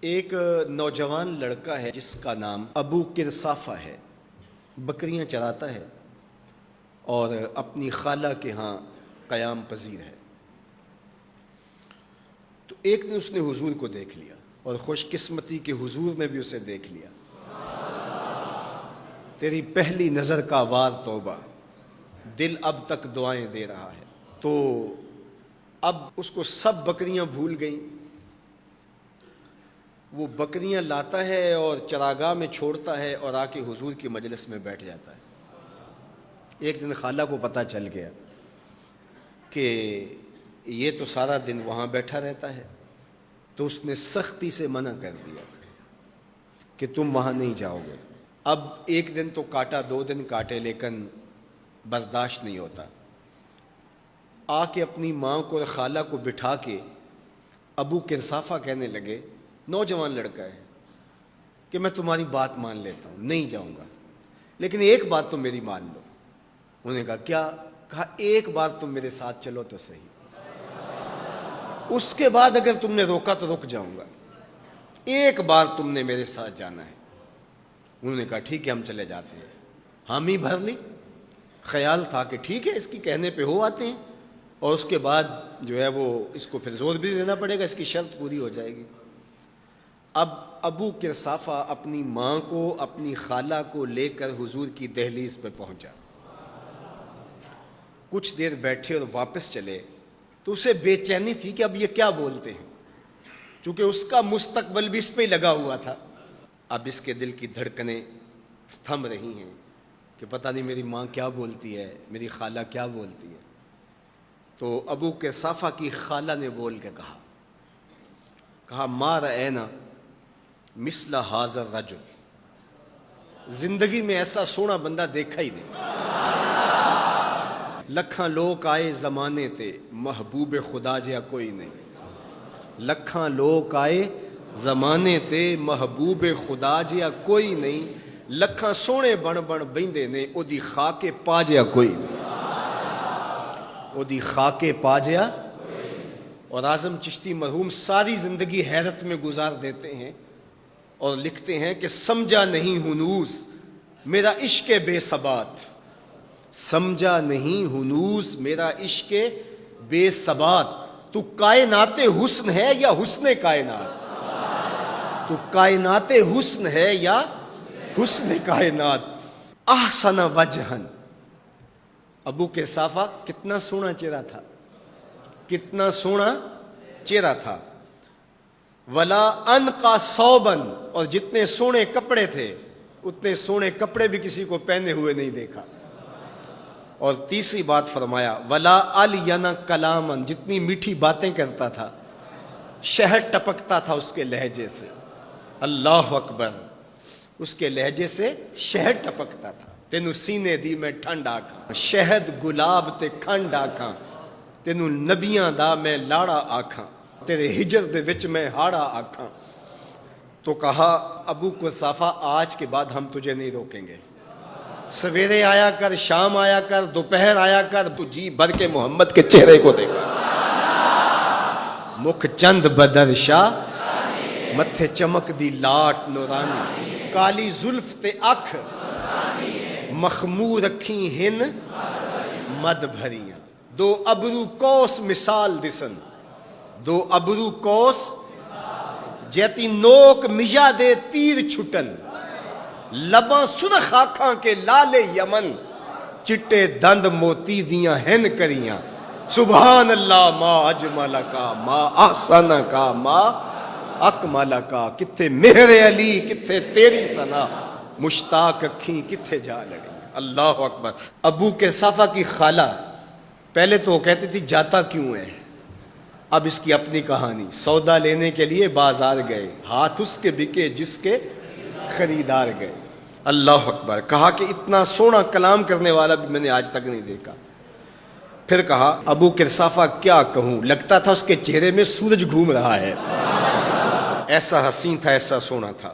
ایک نوجوان لڑکا ہے جس کا نام ابو کرصافہ ہے، بکریاں چراتا ہے اور اپنی خالہ کے ہاں قیام پذیر ہے۔ تو ایک دن اس نے حضور کو دیکھ لیا اور خوش قسمتی کہ حضور نے بھی اسے دیکھ لیا۔ تیری پہلی نظر کا وار توبہ، دل اب تک دعائیں دے رہا ہے۔ تو اب اس کو سب بکریاں بھول گئیں، وہ بکریاں لاتا ہے اور چراگاہ میں چھوڑتا ہے اور آ کے حضور کی مجلس میں بیٹھ جاتا ہے۔ ایک دن خالہ کو پتہ چل گیا کہ یہ تو سارا دن وہاں بیٹھا رہتا ہے، تو اس نے سختی سے منع کر دیا کہ تم وہاں نہیں جاؤ گے۔ اب ایک دن تو کاٹا، دو دن کاٹے، لیکن برداشت نہیں ہوتا۔ آ کے اپنی ماں کو اور خالہ کو بٹھا کے ابو کرصافہ کہنے لگے، نوجوان لڑکا ہے، کہ میں تمہاری بات مان لیتا ہوں، نہیں جاؤں گا، لیکن ایک بات تو میری مان لو۔ انہوں نے کہا کیا؟ کہا ایک بار تم میرے ساتھ چلو تو صحیح، اس کے بعد اگر تم نے روکا تو رک جاؤں گا، ایک بار تم نے میرے ساتھ جانا ہے۔ انہوں نے کہا ٹھیک ہے، ہم چلے جاتے ہیں۔ حامی بھر لی، خیال تھا کہ ٹھیک ہے اس کی کہنے پہ ہو آتے ہیں، اور اس کے بعد جو ہے وہ اس کو پھر زور بھی دینا پڑے گا، اس کی شرط پوری ہو جائے گی۔ اب ابو کرصافہ اپنی ماں کو، اپنی خالہ کو لے کر حضور کی دہلیز پہ پہنچا۔ کچھ دیر بیٹھے اور واپس چلے تو اسے بے چینی تھی کہ اب یہ کیا بولتے ہیں، چونکہ اس کا مستقبل بھی اس پہ لگا ہوا تھا۔ اب اس کے دل کی دھڑکنیں تھم رہی ہیں کہ پتہ نہیں میری ماں کیا بولتی ہے، میری خالہ کیا بولتی ہے۔ تو ابو کرصافہ کی خالہ نے بول کے کہا ما رأینا مثل ھذا الرجل، زندگی میں ایسا سونا بندہ دیکھا ہی نہیں۔ لکھاں لوگ آئے زمانے تے، محبوب خدا جہا کوئی نہیں۔ لکھاں لوگ آئے زمانے تے، محبوب خدا جہا کوئی نہیں۔ لکھاں سونے بن بن بہندے نے، او دی خاک پا جہا کوئی نہیں، او دی خاک پا جہا۔ اور اعظم چشتی مرحوم ساری زندگی حیرت میں گزار دیتے ہیں اور لکھتے ہیں کہ سمجھا نہیں ہنوز میرا عشق بے ثبات، سمجھا نہیں ہنوز میرا عشق بے ثبات۔ تو کائنات حسن ہے یا حسن کائنات؟ تو کائنات حسن ہے یا حسن کائنات؟ احسن وجہن، ابو کرصافہ کتنا سونا چہرہ تھا، کتنا سونا چہرہ تھا۔ ولا انقا ثوبن، اور جتنے سونے کپڑے تھے اتنے سونے کپڑے بھی کسی کو پہنے ہوئے نہیں دیکھا۔ اور تیسری بات فرمایا ولا الین کلامن، جتنی میٹھی باتیں کرتا تھا، شہد ٹپکتا تھا اس کے لہجے سے۔ اللہ اکبر، اس کے لہجے سے شہد ٹپکتا تھا۔ تینوں سینے دی میں ٹھنڈ آکھاں، شہد گلاب تے کھنڈ آکھاں، تینوں نبیاں دا میں لاڑا آکھاں، تیرے ہجر دے وچ میں ہاڑا آکھاں۔ تو کہا ابو کرصافہ آج کے بعد ہم تجھے نہیں روکیں گے، سویرے آیا کر، شام آیا کر، دوپہر آیا کر، تو جی بھر کے محمد کے چہرے کو دیکھا۔ مکھ چند بدر شاہ، متھے چمک دی لاٹ نورانی، کالی زلف تے اکھ مخمور رکھی ہن مد بھریاں، دو ابرو کوس مثال دسن، دو ابرو کوس جیتی نوک مجا دے تیر چھٹن، لباں سرخ آنکھاں کے لال یمن، چٹے دند موتی دیاں ہن کریاں۔ سبحان اللہ ما اجمل کا، ما احسن کا، ما اکمل کا۔ کتھے مہر علی، کتھے تیری ثنا، مشتاق اکھیں کتھے جا لڑی۔ اللہ اکبر۔ ابو کرصافہ کی خالہ پہلے تو وہ کہتی تھی جاتا کیوں ہے، اب اس کی اپنی کہانی۔ سودا لینے کے لیے بازار گئے، ہاتھ اس کے بکے جس کے خریدار گئے۔ اللہ اکبر۔ کہا کہ اتنا سونا کلام کرنے والا بھی میں نے آج تک نہیں دیکھا۔ پھر کہا ابو کرصافہ کیا کہوں، لگتا تھا اس کے چہرے میں سورج گھوم رہا ہے، ایسا حسین تھا، ایسا سونا تھا۔